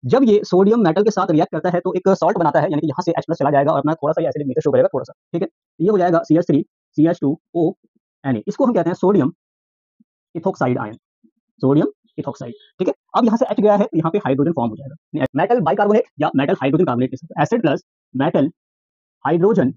जब ये sodium metal के साथ रिएक्ट करता है तो एक सॉल्ट बनाता है, यानी कि यहाँ से H+ चला जाएगा और अपना थोड़ा सा ये एसिडिक नेचर शो करेगा थोड़ा सा, ठीक है। ये हो जाएगा CH3 CH2O Na, इसको हम कहते हैं sodium ethoxide ion, sodium ethoxide, ठीक है। अब यहाँ से H गया है तो यहाँ पे हाइड्रोजन फॉर्म हो जाएगा, मेटल बाइकार्बोनेट या मेटल हाइड्रोजन कार्बोनेट के साथ, acid plus metal hydrogen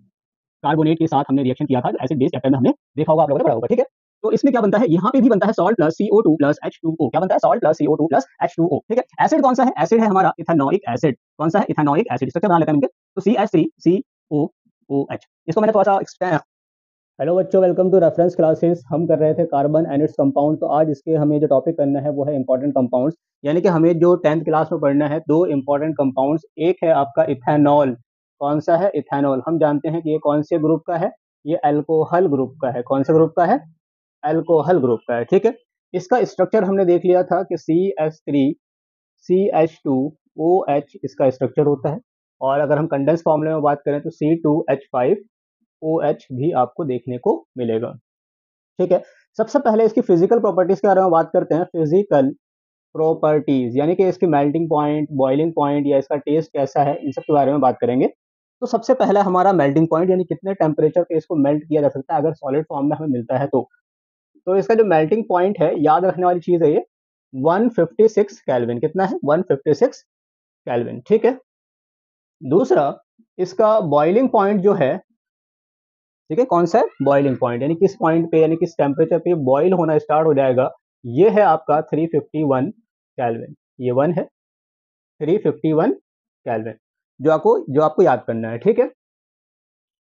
carbonate के साथ हमने रिएक्शन किया था, एसिड बेस चैप्टर में हमने देखा होगा, आप लोगों ने पढ़ा होगा, ठीक है। तो इसमें क्या बनता है, यहाँ पे भी बनता है salt plus CO2 plus H2O, क्या बनता है, salt plus CO2 plus H2O, ठीक है। एसिड कौन सा है, एसिड है हमारा इथेनॉइक एसिड, कौन सा है, इथेनॉइक एसिड, स्ट्रक्चर बना लेते हैं इनके, तो CH3COOH, इसको मैंने थोड़ा सा हेलो बच्चों, वेलकम टू रेफरेंस क्लासेस। हम कर रहे थे कार्बन एंड इट्स कंपाउंड। तो आज इसके हमें जो टॉपिक करना है वो है इंपॉर्टेंट कंपाउंड्स, यानी कि हमें जो 10th क्लास में पढ़ना है दो इंपॉर्टेंट कंपाउंड्स। एक है आपका इथेनॉल, कौन सा है, इथेनॉल। हम जानते हैं कि ये कौन से ग्रुप का है, ये अल्कोहल ग्रुप का है। कौन से ग्रुप का है, अल्कोहल ग्रुप का है, ठीक है। इसका स्ट्रक्चर हमने देख लिया था कि CH3CH2OH इसका स्ट्रक्चर होता है, और अगर हम कंडेंस फॉर्मूले में बात करें तो C2H5OH भी आपको देखने को मिलेगा, ठीक है। सबसे पहले इसकी फिजिकल प्रॉपर्टीज के बारे में बात करते हैं। फिजिकल प्रॉपर्टीज यानी कि इसकी मेल्टिंग पॉइंट, बॉइलिंग पॉइंट या इसका टेस्ट कैसा है, इन सब के बारे में बात करेंगे। तो सबसे पहला हमारा मेल्टिंग पॉइंट, यानी कितने टेम्परेचर पे इसको मेल्ट किया जा सकता है अगर सॉलिड फॉर्म में हमें मिलता है तो इसका जो मेल्टिंग पॉइंट है, याद रखने वाली चीज है ये 156 केल्विन। कितना है, 156 केल्विन, ठीक है। दूसरा, इसका बॉइलिंग पॉइंट जो है, ठीक है, कौन सा है, बॉइलिंग पॉइंट, यानी किस पॉइंट पे, यानी किस टेम्परेचर पे बॉइल होना स्टार्ट हो जाएगा, ये है आपका 351 केल्विन। ये 1 है, 351 केल्विन, जो आपको याद करना है, ठीक है।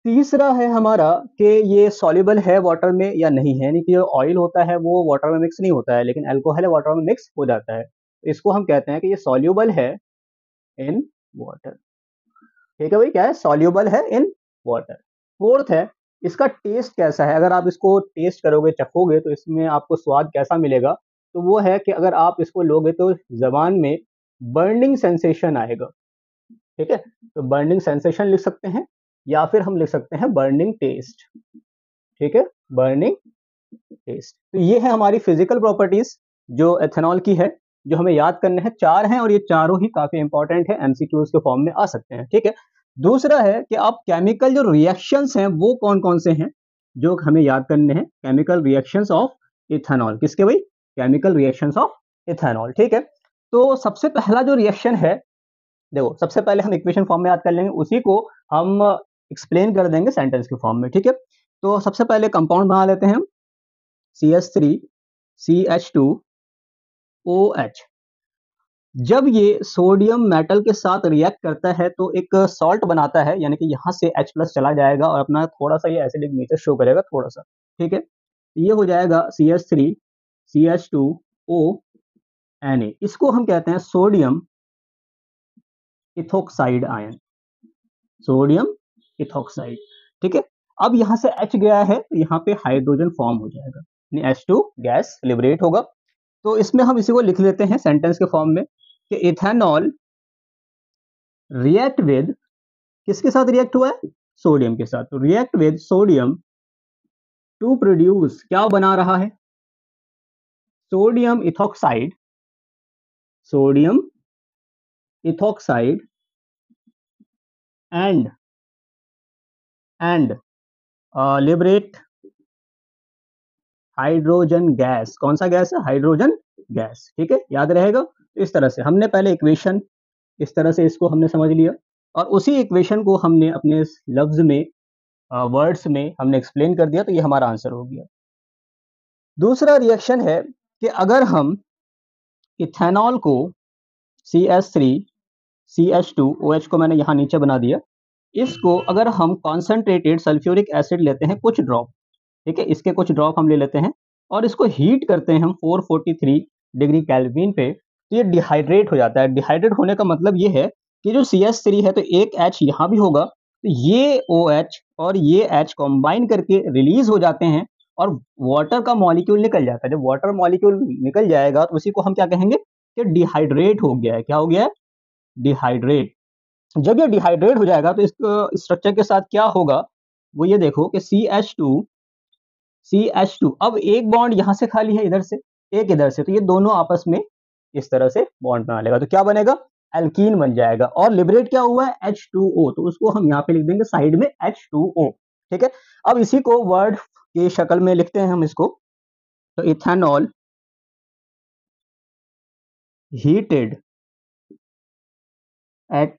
तीसरा है हमारा कि ये सॉल्युबल है वाटर में या नहीं है, यानी कि जो ऑयल होता है वो वाटर में मिक्स नहीं होता है, लेकिन अल्कोहल है वाटर में मिक्स हो जाता है। इसको हम कहते हैं कि ये सॉल्युबल है इन वाटर, ठीक है भाई, क्या है, सॉल्युबल है इन वाटर। फोर्थ है, इसका टेस्ट कैसा है। अगर आप इसको टेस्ट करोगे, चखोगे, तो इसमें आपको स्वाद कैसा मिलेगा, तो वो है कि अगर आप इसको लोगे तो जबान में बर्निंग सेंसेशन आएगा, ठीक है। तो बर्निंग सेंसेशन लिख सकते हैं, या फिर हम लिख सकते हैं बर्निंग टेस्ट, ठीक है, बर्निंग टेस्ट। तो ये है हमारी फिजिकल प्रॉपर्टीज जो एथेनॉल की है, जो हमें याद करने हैं। 4 हैं और ये चारों ही काफी इंपॉर्टेंट है, एमसीक्यूज के फॉर्म में आ सकते हैं, ठीक है। दूसरा है कि आप केमिकल जो रिएक्शंस हैं वो कौन कौन से हैं जो हमें याद करने हैं। केमिकल रिएक्शंस ऑफ इथेनॉल, किसके भाई, केमिकल रिएक्शंस ऑफ इथेनॉल, ठीक है। तो सबसे पहला जो रिएक्शन है, देखो सबसे पहले हम इक्वेशन फॉर्म में याद कर लेंगे, उसी को हम एक्सप्लेन कर देंगे सेंटेंस के फॉर्म में, ठीक है। तो सबसे पहले कंपाउंड बना लेते हैं हम, CH3CH2OH। जब ये सोडियम मेटल के साथ रिएक्ट करता है तो एक सॉल्ट बनाता है, यानी कि यहाँ से H+ चला जाएगा और अपना थोड़ा सा ये एसिडिक नेचर शो करेगा थोड़ा सा, ठीक है। ये हो जाएगा CH3CH2ONA, इसको हम कहते हैं sodium ethoxide ion, sodium ethoxide, ठीक है। अब यहाँ से H गया है तो यहाँ पे हाइड्रोजन फॉर्म हो जाएगा, यानी H2 गैस लिबरेट होगा। तो इसमें हम इसी को लिख लेते हैं सेंटेंस के फॉर्म में कि इथेनॉल रिएक्ट विद, किसके साथ रिएक्ट हुआ है, सोडियम के साथ। तो react with sodium to produce, क्या बना रहा है, sodium ethoxide, sodium ethoxide and liberate hydrogen gas. कौन सा गैस है, हाइड्रोजन गैस, ठीक है, याद रहेगा। तो इस तरह से हमने पहले इक्वेशन, इस तरह से इसको हमने समझ लिया, और उसी इक्वेशन को हमने अपने लफ्ज में, वर्ड्स में हमने एक्सप्लेन कर दिया, तो ये हमारा आंसर हो गया। दूसरा रिएक्शन है कि अगर हम इथेनॉल को CH3CH2OH को मैंने यहाँ नीचे बना दिया, इसको अगर हम कॉन्सेंट्रेटेड सल्फ्यूरिक एसिड लेते हैं कुछ ड्रॉप, ठीक है, इसके कुछ ड्रॉप हम ले लेते हैं और इसको हीट करते हैं हम 443 डिग्री केल्विन पे, तो ये डिहाइड्रेट हो जाता है। डिहाइड्रेट होने का मतलब ये है कि जो CH3 है तो एक H यहाँ भी होगा, तो ये OH और ये H कंबाइन करके रिलीज हो जाते हैं और वाटर का मॉलिक्यूल निकल जाता है। जब वाटर मॉलिक्यूल निकल जाएगा तो उसी को हम क्या कहेंगे कि डिहाइड्रेट हो गया है। क्या हो गया है, डिहाइड्रेट। जब ये डिहाइड्रेट हो जाएगा तो इस स्ट्रक्चर के साथ क्या होगा, वो ये देखो कि CH2 अब एक बॉन्ड यहां से खाली है, इधर से एक, इधर से, तो ये दोनों आपस में इस तरह से बॉन्ड बना लेगा। तो क्या बनेगा, एल्कीन बन जाएगा। और लिबरेट क्या हुआ है, H2O, तो उसको हम यहाँ पे लिख देंगे साइड में H2O। ठीक है, अब इसी को वर्ड की शक्ल में लिखते हैं हम इसको, तो ethanol heated at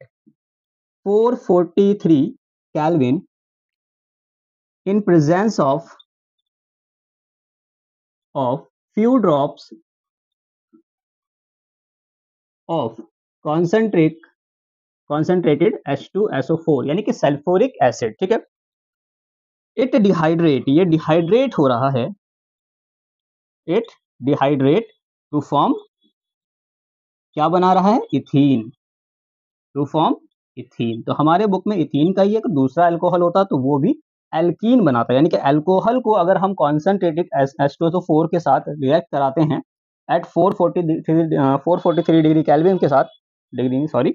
443 Kelvin in presence of few drops of concentrated H2SO4 यानी कि सल्फ्यूरिक एसिड। ठीक है, इट डिहाइड्रेट, ये डिहाइड्रेट हो रहा है, इट डिहाइड्रेट टू फॉर्म, क्या बना रहा है, इथीन, टू फॉर्म इथीन। तो हमारे बुक में इथीन का ही एक दूसरा अल्कोहल होता तो वो भी एल्कीन बनाता है, यानी कि अल्कोहल को अगर हम कॉन्सेंट्रेटेड H2SO4 के साथ रिएक्ट कराते हैं एट 443 डिग्री केल्विन के साथ, डिग्री सॉरी,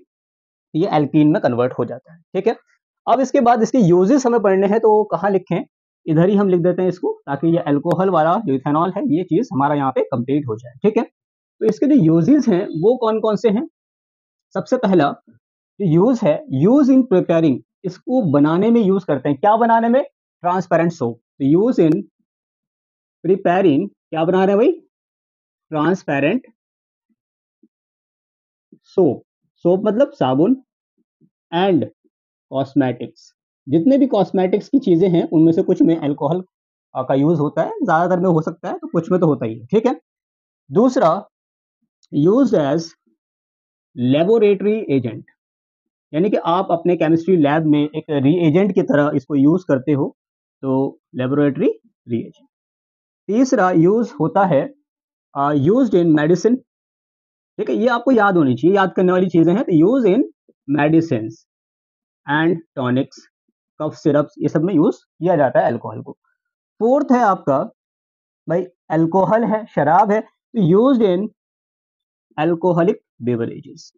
ये एल्कीन में कन्वर्ट हो जाता है। ठीक है, अब इसके बाद इसके यूजेस हमें पढ़ने हैं, तो कहाँ लिखें, इधर ही हम लिख देते हैं इसको, ताकि ये अल्कोहल वाला जो इथेनॉल है ये चीज हमारा यहाँ पे कंप्लीट हो जाए। ठीक है, तो इसके जो यूजेस हैं वो कौन कौन से हैं, सबसे पहला यूज है, यूज इन प्रिपेयरिंग, इसको बनाने में यूज करते हैं, क्या बनाने में, ट्रांसपेरेंट सोप। तो यूज इन प्रिपेयरिंग, क्या बना रहे हैं भाई, ट्रांसपेरेंट सोप, सोप मतलब साबुन, एंड कॉस्मेटिक्स, जितने भी कॉस्मेटिक्स की चीजें हैं उनमें से कुछ में अल्कोहल का यूज होता है, ज्यादातर में हो सकता है तो कुछ में तो होता ही है। ठीक है, दूसरा यूज एज लेबोरेटरी एजेंट, यानी कि आप अपने केमिस्ट्री लैब में एक रीएजेंट की तरह इसको यूज करते हो, तो लेबोरेटरी रीएजेंट। तीसरा यूज होता है यूज्ड इन मेडिसिन। ठीक है, ये आपको याद होनी चाहिए, याद करने वाली चीजें हैं, तो use in medicine and tonics, cough syrups, ये सब में यूज किया जाता है अल्कोहल को। फोर्थ है आपका भाई, अल्कोहल है, शराब है, तो यूज्ड इन अल्कोहलिक बेवरेजेस।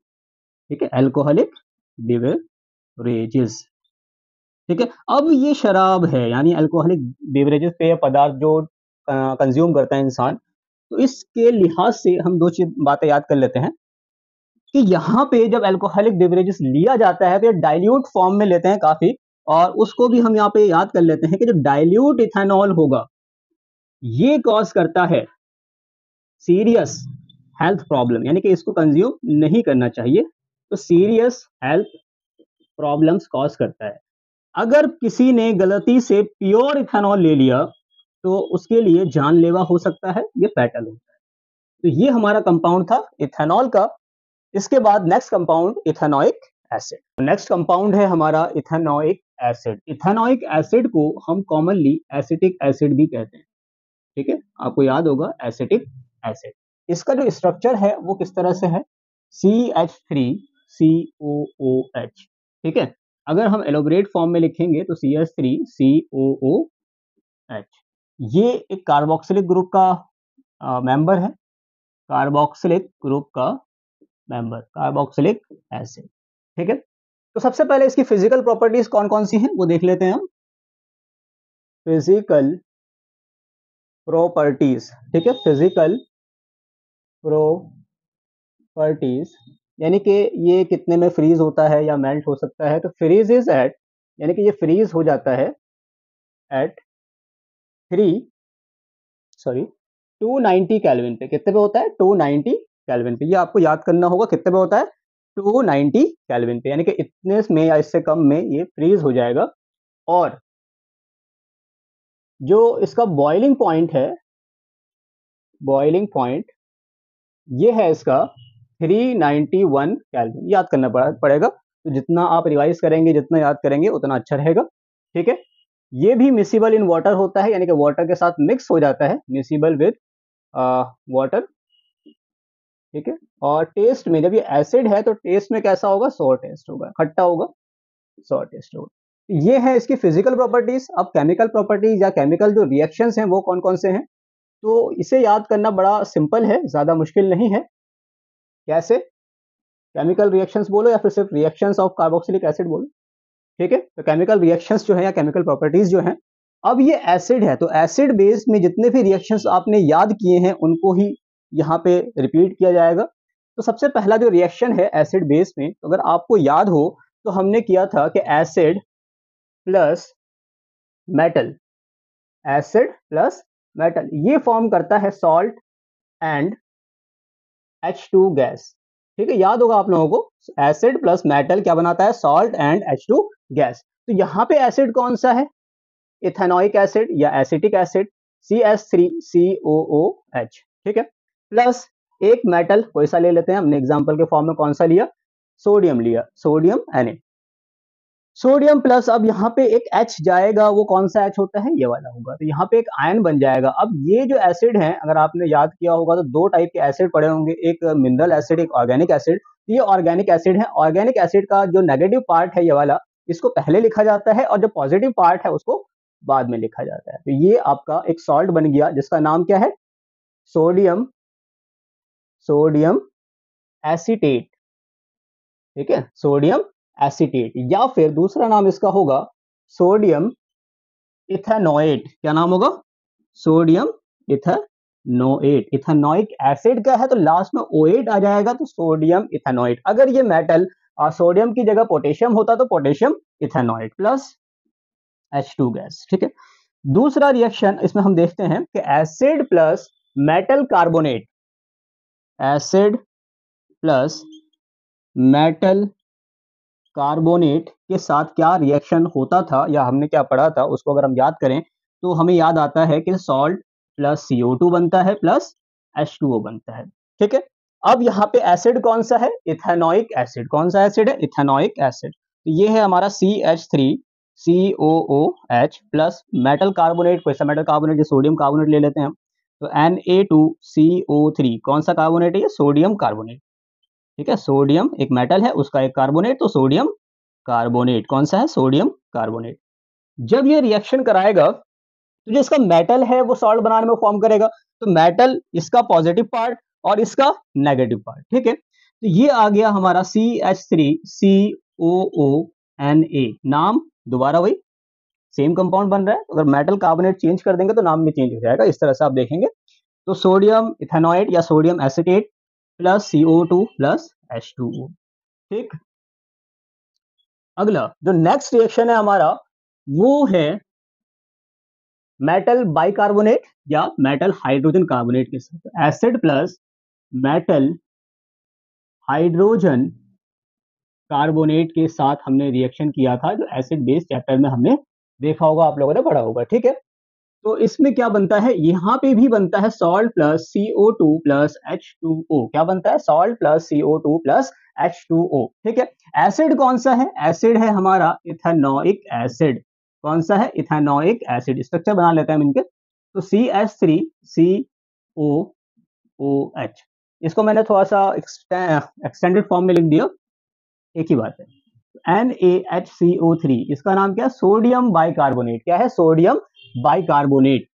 ठीक है, अल्कोहलिक बेवरेजेस। ठीक है, अब ये शराब है यानी अल्कोहलिक बेवरेजेस, पेय पदार्थ जो कंज्यूम करता है इंसान, तो इसके लिहाज से हम दो चीज बातें याद कर लेते हैं कि यहाँ पे जब अल्कोहलिक बेवरेजेस लिया जाता है तो ये डाइल्यूट फॉर्म में लेते हैं काफी, और उसको भी हम यहाँ पे याद कर लेते हैं कि जो डाइल्यूट इथेनॉल होगा ये कॉज करता है सीरियस हेल्थ प्रॉब्लम, यानी कि इसको कंज्यूम नहीं करना चाहिए, तो सीरियस हेल्थ प्रॉब्लम्स कॉज करता है। अगर किसी ने गलती से प्योर इथेनॉल ले लिया तो उसके लिए जानलेवा हो सकता है, ये फैटल होता है। तो ये हमारा कंपाउंड था इथेनॉल का। इसके बाद next compound ethanoic acid, next compound है हमारा इथेनोइक एसिड। इथेनोइक एसिड को हम कॉमनली एसिटिक एसिड भी कहते हैं। ठीक है, आपको याद होगा एसिटिक एसिड। इसका जो स्ट्रक्चर है वो किस तरह से है, CH3COOH। ठीक है, अगर हम एलोबरेट फॉर्म में लिखेंगे तो CH3COOH, ये एक कार्बोक्सिलिक ग्रुप का मेंबर है, कार्बोक्सिलिक ग्रुप का मेंबर, कार्बोक्सिलिक एसिड। ठीक है, तो सबसे पहले इसकी फिजिकल प्रॉपर्टीज कौन कौन सी हैं वो देख लेते हैं हम, फिजिकल प्रॉपर्टीज। ठीक है, फिजिकल प्रॉपर्टीज यानी कि ये कितने में फ्रीज होता है या मेल्ट हो सकता है, तो फ्रीज इज एट, यानी कि ये फ्रीज हो जाता है एट 290 केल्विन पे। कितने पे होता है, 290 केल्विन पे। ये आपको याद करना होगा, कितने पे होता है, 290 केल्विन पे, यानी कि इतने में या इससे कम में ये फ्रीज हो जाएगा। और जो इसका बॉइलिंग पॉइंट है, बॉइलिंग पॉइंट ये है इसका 391 केल्विन, याद करना पड़ेगा। तो जितना आप रिवाइज करेंगे, जितना याद करेंगे उतना अच्छा रहेगा। ठीक है, ये भी मिसिबल इन वाटर होता है, यानी कि वाटर के साथ मिक्स हो जाता है, मिसिबल विद वाटर। ठीक है, और टेस्ट में जब ये एसिड है तो टेस्ट में कैसा होगा, सॉर टेस्ट होगा, खट्टा होगा, सॉर टेस्ट होगा। ये है इसकी फिजिकल प्रॉपर्टीज। अब केमिकल प्रॉपर्टीज या केमिकल जो रिएक्शंस हैं वो कौन कौन से हैं, तो इसे याद करना बड़ा सिंपल है, ज्यादा मुश्किल नहीं है। कैसे, केमिकल रिएक्शंस बोलो या फिर सिर्फ रिएक्शंस ऑफ कार्बोक्सिलिक एसिड बोलो। ठीक है, तो केमिकल रिएक्शंस जो है या केमिकल प्रॉपर्टीज जो है, अब ये एसिड है तो एसिड बेस में जितने भी रिएक्शंस आपने याद किए हैं उनको ही यहाँ पे रिपीट किया जाएगा। तो सबसे पहला जो रिएक्शन है एसिड बेस में, तो अगर आपको याद हो तो हमने किया था कि acid plus metal, acid plus metal ये फॉर्म करता है सॉल्ट एंड H2 गैस। ठीक है, याद होगा आप लोगों को एसिड प्लस मेटल क्या बनाता है, सॉल्ट एंड H2 गैस। तो यहाँ पे एसिड कौन सा है, इथेनॉइक एसिड या एसिटिक एसिड CH3COOH। ठीक है, प्लस एक मेटल कोई सा ले लेते हैं, हमने एग्जांपल के फॉर्म में कौन सा लिया, सोडियम लिया, सोडियम Na। सोडियम प्लस अब यहाँ पे एक H जाएगा, वो कौन सा H होता है, ये वाला होगा, तो यहाँ पे एक आयन बन जाएगा। अब ये जो एसिड है, अगर आपने याद किया होगा तो दो टाइप के एसिड पड़े होंगे, एक मिनरल एसिड, एक ऑर्गेनिक एसिड। ये ऑर्गेनिक एसिड है, ऑर्गेनिक एसिड का जो नेगेटिव पार्ट है ये वाला, इसको पहले लिखा जाता है और जो पॉजिटिव पार्ट है उसको बाद में लिखा जाता है। तो ये आपका एक सॉल्ट बन गया जिसका नाम क्या है, सोडियम, सोडियम एसीटेट। ठीक है, सोडियम एसीटेट, या फिर दूसरा नाम इसका होगा सोडियम इथेनोएट। क्या नाम होगा, सोडियम इथेनोएट। इथेनोइक एसिड का है तो लास्ट में ओएट आ जाएगा, तो सोडियम इथेनोएट। अगर ये मेटल सोडियम की जगह पोटेशियम होता तो potassium ethanoate plus H2 gas. ठीक है, दूसरा रिएक्शन इसमें हम देखते हैं कि acid plus metal carbonate, acid plus metal carbonate के साथ क्या रिएक्शन होता था या हमने क्या पढ़ा था, उसको अगर हम याद करें तो हमें याद आता है कि सॉल्ट प्लस CO2 बनता है प्लस H2O बनता है। ठीक है, अब यहाँ पे एसिड कौन सा है, इथेनोइक एसिड। कौन सा एसिड है, इथेनोइक एसिड। तो ये है हमारा CH3COOH प्लस मेटल कार्बोनेट, कोई सा मेटल कार्बोनेट, जो सोडियम कार्बोनेट ले लेते हैं हम, तो Na2CO3 कौन सा कार्बोनेट है, ये सोडियम कार्बोनेट। ठीक है, सोडियम एक मेटल है, उसका एक कार्बोनेट, तो सोडियम कार्बोनेट। कौन सा है, सोडियम कार्बोनेट। जब ये रिएक्शन कराएगा तो जो इसका मेटल है वो सॉल्ट बनाने में फॉर्म करेगा, तो मेटल इसका पॉजिटिव पार्ट और इसका नेगेटिव पार्ट। ठीक है, तो ये आ गया हमारा CH3COONA। नाम दोबारा वही सेम कंपाउंड बन रहा है, अगर मेटल कार्बोनेट चेंज कर देंगे तो नाम भी चेंज हो जाएगा, इस तरह से आप देखेंगे। तो सोडियम इथेनोएट या sodium acetate plus CO2 plus H2O। ठीक, अगला जो नेक्स्ट रिएक्शन है हमारा वो है मेटल बाइकार्बोनेट या मेटल हाइड्रोजन कार्बोनेट के साथ। Acid plus metal hydrogen carbonate के साथ हमने रिएक्शन किया था, जो एसिड बेस चैप्टर में हमने देखा होगा, आप लोगों ने पढ़ा होगा। ठीक है, तो इसमें क्या बनता है, यहाँ पे भी बनता है salt plus CO2 plus H2O। क्या बनता है, salt plus CO2 plus H2O। ठीक है, एसिड कौन सा है, एसिड है हमारा इथेनोइक एसिड। कौन सा है, इथेनोइक एसिड। स्ट्रक्चर बना लेते हैं हम इनके, तो CH3COOH, इसको मैंने थोड़ा सा एक्सटेंडेड फॉर्म में लिख दिया, एक ही बात है। NaHCO3, इसका नाम क्या है, सोडियम बाइकार्बोनेट। क्या है, सोडियम बाइकार्बोनेट।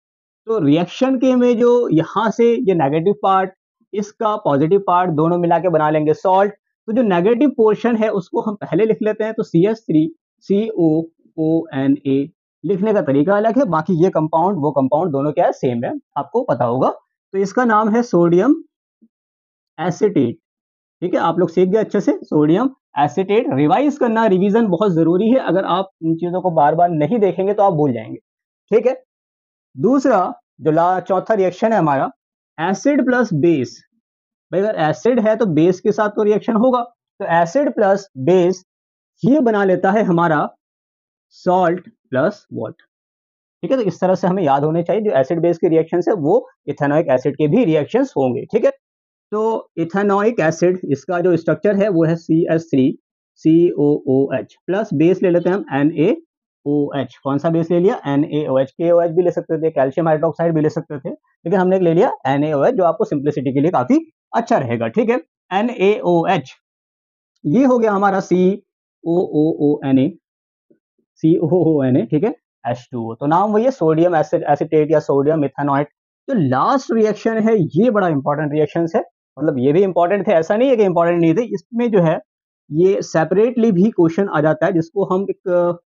तो रिएक्शन के में जो यहाँ से ये नेगेटिव पार्ट, इसका पॉजिटिव पार्ट, दोनों मिला के बना लेंगे सॉल्ट। तो जो नेगेटिव पोर्शन है उसको हम पहले लिख लेते हैं, तो CH3COONA। लिखने का तरीका अलग है, बाकी ये कंपाउंड वो कंपाउंड दोनों क्या है, सेम है, आपको पता होगा। तो इसका नाम है सोडियम एसीटेट। ठीक है, आप लोग सीख गए अच्छे से, सोडियम एसीटेट। रिवाइज करना, रिवीजन बहुत जरूरी है, अगर आप इन चीजों को बार बार नहीं देखेंगे तो आप भूल जाएंगे। ठीक है, दूसरा जो चौथा रिएक्शन है हमारा, एसिड प्लस बेस। भाई अगर एसिड है तो बेस के साथ तो रिएक्शन होगा, तो एसिड प्लस बेस ये बना लेता है हमारा सॉल्ट प्लस वाटर। ठीक है, तो इस तरह से हमें याद होने चाहिए, जो एसिड बेस के रिएक्शन है वो इथेनोइक एसिड के भी रिएक्शंस होंगे। ठीक है, तो इथेनोइक एसिड इसका जो स्ट्रक्चर है वो है CH3COOH प्लस बेस ले लेते हैं हम NaOH। कौन सा बेस ले लिया, NaOH। KOH भी ले सकते थे, कैल्शियम हाइड्रोक्साइड भी ले सकते थे, लेकिन हमने ले लिया NaOH, जो आपको सिंप्लिसिटी के लिए काफी अच्छा रहेगा। ठीक है, NaOH ये हो गया हमारा COONA। ठीक है, H2O, तो नाम वही है, सोडियम एसिटेट या सोडियम इथेनोएट। जो लास्ट रिएक्शन है ये बड़ा इंपॉर्टेंट रिएक्शन है, मतलब ये भी इंपॉर्टेंट थे, ऐसा नहीं है कि इंपॉर्टेंट नहीं थे, इसमें जो है ये सेपरेटली भी क्वेश्चन आ जाता है, जिसको हम एक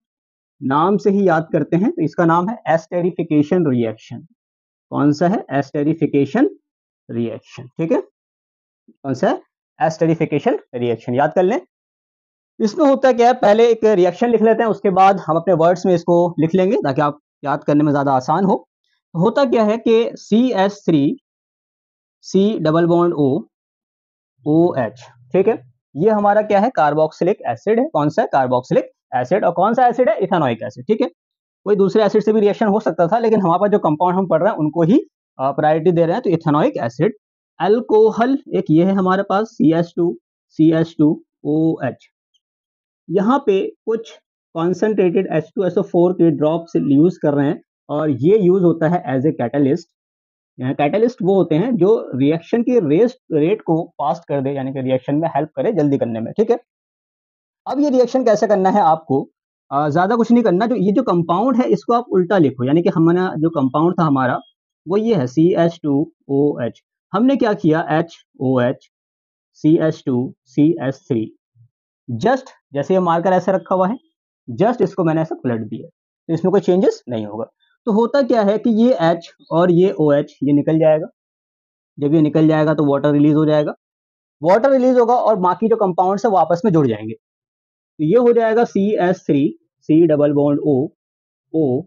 नाम से ही याद करते हैं, तो इसका नाम है एस्टेरिफिकेशन रिएक्शन। कौन सा है, एस्टेरिफिकेशन रिएक्शन। ठीक है, कौन सा है, एस्टरिफिकेशन रिएक्शन। याद कर लें, इसमें होता क्या है, पहले एक रिएक्शन लिख लेते हैं, उसके बाद हम अपने वर्ड्स में इसको लिख लेंगे ताकि आप याद करने में ज़्यादा आसान हो। होता क्या है कि CH3 C double bond O OH, ठीक है, ये हमारा क्या है, कार्बोक्सिलिक एसिड है। कौन सा है, कार्बोक्सिलिक एसिड। और कौन सा एसिड है, इथेनोइक एसिड, ठीक है। कोई दूसरे एसिड से भी रिएक्शन हो सकता था, लेकिन हमारे पास जो कंपाउंड हम पढ़ रहे हैं उनको ही प्रायोरिटी दे रहे हैं, तो इथेनोइक एसिड। अल्कोहल एक ये है हमारे पास, CH2OH। यहाँ पे कुछ कॉन्सेंट्रेटेड H2SO4 के ड्रॉप्स यूज कर रहे हैं, और ये यूज होता है एज ए कैटलिस्ट। यहाँ कैटलिस्ट वो होते हैं जो रिएक्शन की रेट को फास्ट कर दे, यानी कि रिएक्शन में हेल्प करे जल्दी करने में, ठीक है। अब ये रिएक्शन कैसे करना है आपको, ज्यादा कुछ नहीं करना, जो ये जो कंपाउंड है इसको आप उल्टा लिखो, यानी कि हमारा जो कंपाउंड था हमारा वो ये है CH2OH। हमने क्या किया, HOH CH2CH3, जस्ट जैसे ये मार्कर ऐसे रखा हुआ है, जस्ट इसको मैंने ऐसा पलट दिया, तो इसमें कोई चेंजेस नहीं होगा। तो होता क्या है कि ये H और ये OH ये निकल जाएगा। जब ये निकल जाएगा तो वाटर रिलीज हो जाएगा, वाटर रिलीज होगा और बाकी जो कंपाउंड्स है वो आपस में जुड़ जाएंगे। तो ये हो जाएगा CH3 C double bond O O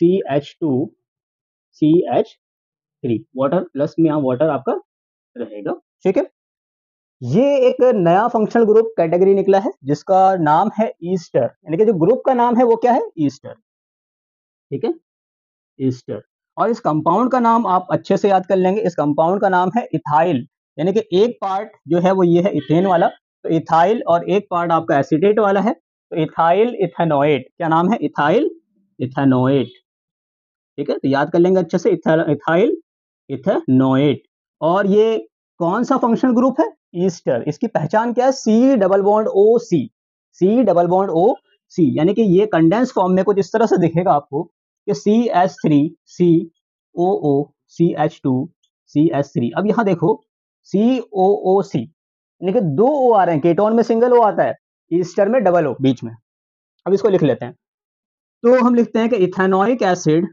CH2 CH3, water plus में यहाँ वाटर आपका रहेगा, ठीक है। ये एक नया फंक्शनल ग्रुप कैटेगरी निकला है जिसका नाम है ईस्टर, यानी कि जो ग्रुप का नाम है वो क्या है, ईस्टर, ठीक है, ईस्टर। और इस कंपाउंड का नाम आप अच्छे से याद कर लेंगे, इस कंपाउंड का नाम है इथाइल, यानी कि एक पार्ट जो है वो ये है इथेन वाला, तो इथाइल, और एक पार्ट आपका एसिटेट वाला है, तो इथाइल इथेनोएट। क्या नाम है, इथाइल इथेनोएट, ठीक है। तो याद कर लेंगे अच्छे से, इथाइल इथेनोएट। और ये कौन सा फंक्शनल ग्रुप है, ईस्टर। इसकी पहचान क्या है, C double bond O C, C double bond O C, यानी कि ये कंडेंस फॉर्म में कुछ इस तरह से दिखेगा आपको कि CH3 COO CH2 CH3। अब यहाँ देखो COOC, यानी कि दो O आ रहे हैं, केटोन में सिंगल O आता है, ईस्टर में डबल O बीच में। अब इसको लिख लेते हैं, तो हम लिखते हैं कि इथेनोइक एसिड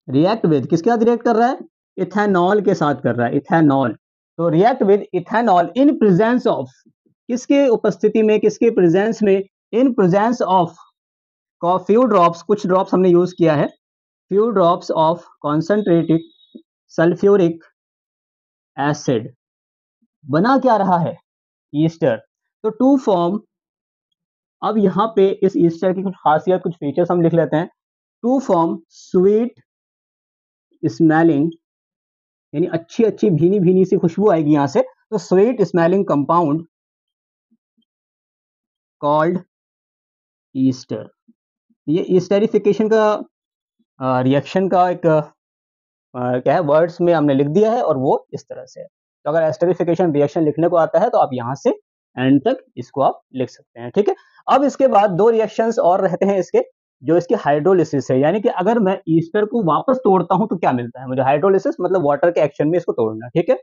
रिएक्ट विद किसके साथ रिएक्ट कर रहा है, इथेनॉल के साथ कर रहा है, इथेनॉल। तो react with ethanol in presence of, किसके उपस्थिति में, किसके प्रेजेंस में, in presence of few drops, कुछ ड्रॉप्स हमने यूज किया है, few drops of concentrated sulphuric acid. बना क्या रहा है, ईस्टर। तो टू फॉर्म, अब यहाँ पे इस ईस्टर की कुछ खासियत, कुछ फीचर्स हम लिख लेते हैं। टू फॉर्म स्वीट स्मेलिंग, यानी अच्छी अच्छी भीनी भीनी सी खुशबू आएगी यहाँ से, तो sweet smelling compound called Easter. ये ईस्टरिफिकेशन का रिएक्शन का एक क्या है, वर्ड्स में हमने लिख दिया है, और वो इस तरह से है। तो अगर एस्टरिफिकेशन रिएक्शन लिखने को आता है तो आप यहाँ से एंड तक इसको आप लिख सकते हैं, ठीक है। अब इसके बाद दो रिएक्शंस और रहते हैं इसके, जो इसकी हाइड्रोलिसिस है, यानी कि अगर मैं ईस्टर को वापस तोड़ता हूं तो क्या मिलता है मुझे, हाइड्रोलिसिस मतलब वाटर के एक्शन में इसको तोड़ना, ठीक है,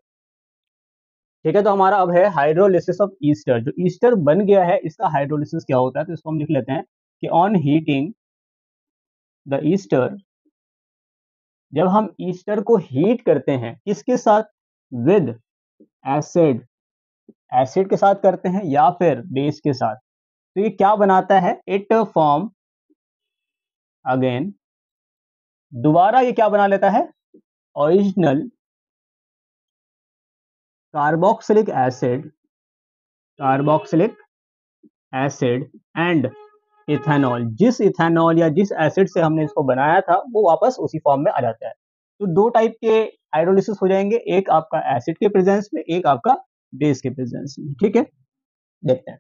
ठीक है। तो हमारा अब है हाइड्रोलिसिस ऑफ ईस्टर। जो ईस्टर बन गया है इसका हाइड्रोलिसिस क्या होता है, तो इसको हम लिख लेते हैं कि ऑन हीटिंग द ईस्टर, जब हम ईस्टर को हीट करते हैं किसके साथ, विद एसिड, एसिड के साथ करते हैं या फिर बेस के साथ, तो ये क्या बनाता है, इट फॉर्म अगेन, दोबारा ये क्या बना लेता है, original carboxylic acid and ethanol. जिस इथेनॉल या जिस एसिड से हमने इसको बनाया था वो वापस उसी फॉर्म में आ जाता है। तो दो टाइप के हाइड्रोलिसिस हो जाएंगे, एक आपका एसिड के प्रेजेंस में, एक आपका बेस के प्रेजेंस में, ठीक है। देखते हैं,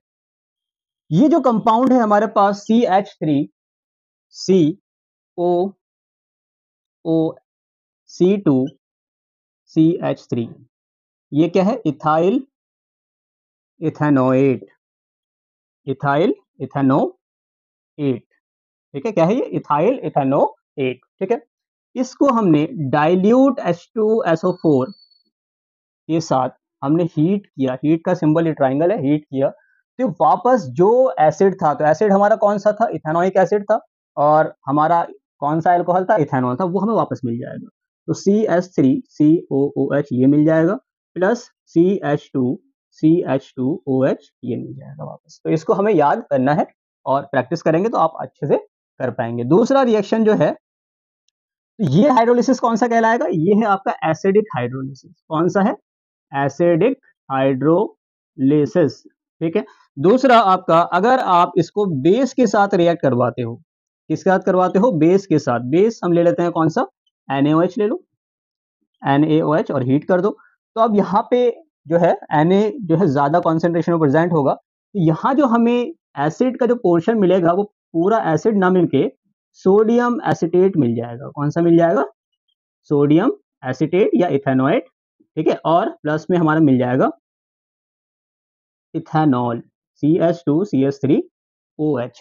ये जो कंपाउंड है हमारे पास CH3 COO C2 CH3, ये क्या है, इथाइल इथेनोएट, इथाइल इथेनोएट, ठीक है। क्या है ये, इथाइल इथेनोएट, ठीक है। इसको हमने डाइल्यूट H2SO4 के साथ हमने हीट किया, हीट का सिंबल ये ट्राइंगल है, हीट किया, तो वापस जो एसिड था, तो एसिड हमारा कौन सा था, इथेनोइक एसिड था, और हमारा कौन सा अल्कोहल था, इथेनॉल था, वो हमें वापस मिल जाएगा। तो CH3COOH ये मिल जाएगा प्लस CH2CH2OH ये मिल जाएगा वापस। तो इसको हमें याद करना है और प्रैक्टिस करेंगे तो आप अच्छे से कर पाएंगे। दूसरा रिएक्शन जो है, ये हाइड्रोलिसिस कौन सा कहलाएगा, ये है आपका एसिडिक हाइड्रोलिसिस। कौन सा है, एसिडिक हाइड्रोलिसिस, ठीक है। दूसरा आपका, अगर आप इसको बेस के साथ रिएक्ट करवाते हो, किसके साथ करवाते हो, बेस के साथ। बेस हम ले लेते हैं कौन सा, NaOH ले लो, NaOH और हीट कर दो। तो अब यहाँ पे जो है Na जो है ज्यादा कॉन्सेंट्रेशन में प्रेजेंट होगा, तो यहाँ जो हमें एसिड का जो पोर्शन मिलेगा वो पूरा एसिड ना मिलके सोडियम एसिटेट मिल जाएगा। कौन सा मिल जाएगा, सोडियम एसिटेट या इथेनॉएट, ठीक है। और प्लस में हमारा मिल जाएगा इथेनॉल, CH2CH3OH।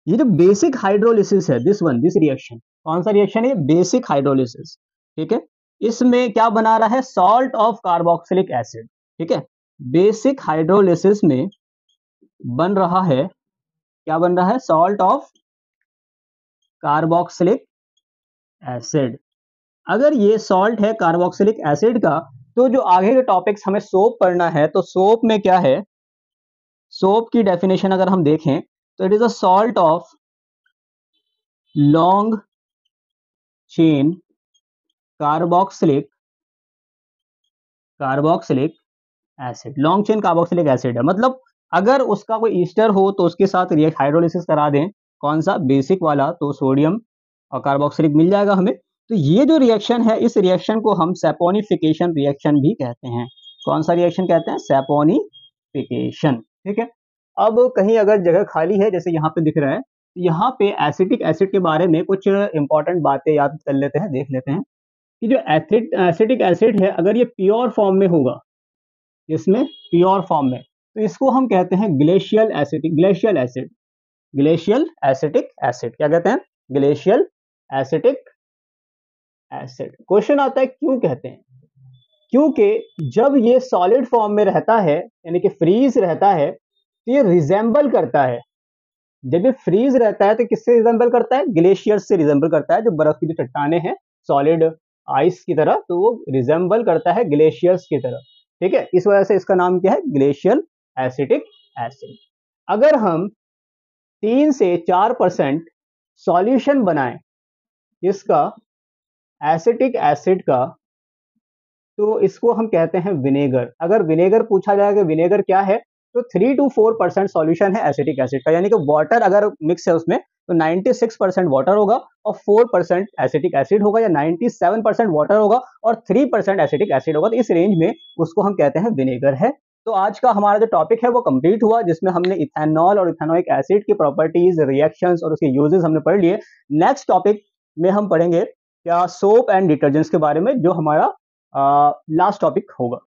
ये जो बेसिक हाइड्रोलिसिस है, दिस रिएक्शन, कौन सा रिएक्शन है, बेसिक हाइड्रोलिसिस, ठीक है। इसमें क्या बना रहा है, सॉल्ट ऑफ कार्बोक्सिलिक एसिड, ठीक है। बेसिक हाइड्रोलिसिस में बन रहा है, क्या बन रहा है, सॉल्ट ऑफ कार्बोक्सिलिक एसिड। अगर ये सॉल्ट है कार्बोक्सिलिक एसिड का, तो जो आगे के टॉपिक्स हमें सोप पढ़ना है, तो सोप में क्या है, सोप की डेफिनेशन अगर हम देखें तो it is a salt of long chain carboxylic acid. Long chain carboxylic acid है, मतलब अगर उसका कोई ईस्टर हो तो उसके साथ हाइड्रोलिसिस करा दें, कौन सा, बेसिक वाला, तो सोडियम और कार्बोक्सिलिक मिल जाएगा हमें। तो ये जो रिएक्शन है, इस रिएक्शन को हम सैपोनिफिकेशन रिएक्शन भी कहते हैं। कौन सा रिएक्शन कहते हैं, सैपोनिफिकेशन, ठीक है। अब कहीं अगर जगह खाली है, जैसे यहाँ पे दिख रहा है, यहाँ पे एसिटिक एसिड के बारे में कुछ इंपॉर्टेंट बातें याद कर लेते हैं, देख लेते हैं कि जो एसिटिक एसिड है, अगर ये प्योर फॉर्म में होगा, इसमें प्योर फॉर्म में, तो इसको हम कहते हैं ग्लेशियल एसिटिक एसिड। क्या कहते हैं, ग्लेशियल एसिटिक एसिड। क्वेश्चन आता है क्यों कहते हैं, क्योंकि जब ये सॉलिड फॉर्म में रहता है, यानी कि फ्रीज रहता है, तो ये रिजेंबल करता है। जब ये फ्रीज रहता है तो किससे रिजेंबल करता है, ग्लेशियर से रिजेंबल करता है। जो बर्फ की जो चट्टाने हैं सॉलिड आइस की तरह, तो वो रिजेंबल करता है ग्लेशियर्स की तरह, ठीक है। इस वजह से इसका नाम क्या है, ग्लेशियल एसिटिक एसिड। अगर हम 3 से 4% सॉल्यूशन बनाएं इसका, एसिटिक एसिड का, तो इसको हम कहते हैं विनेगर। अगर विनेगर पूछा जाए कि विनेगर क्या है, तो 3 to 4% सॉल्यूशन है एसिटिक एसिड का, यानी कि वाटर अगर मिक्स है उसमें तो 96% वाटर होगा और 4% एसिटिक एसिड होगा, या 97% वाटर होगा और 3% एसिटिक एसिड होगा। तो इस रेंज में उसको हम कहते हैं विनेगर है। तो आज का हमारा जो टॉपिक है वो कंप्लीट हुआ, जिसमें हमने इथेनॉल और इथेनोइक एसिड की प्रॉपर्टीज, रिएक्शंस और उसके यूजेस हमने पढ़ लिए। नेक्स्ट टॉपिक में हम पढ़ेंगे क्या, सोप एंड डिटर्जेंट्स के बारे में, जो हमारा लास्ट टॉपिक होगा।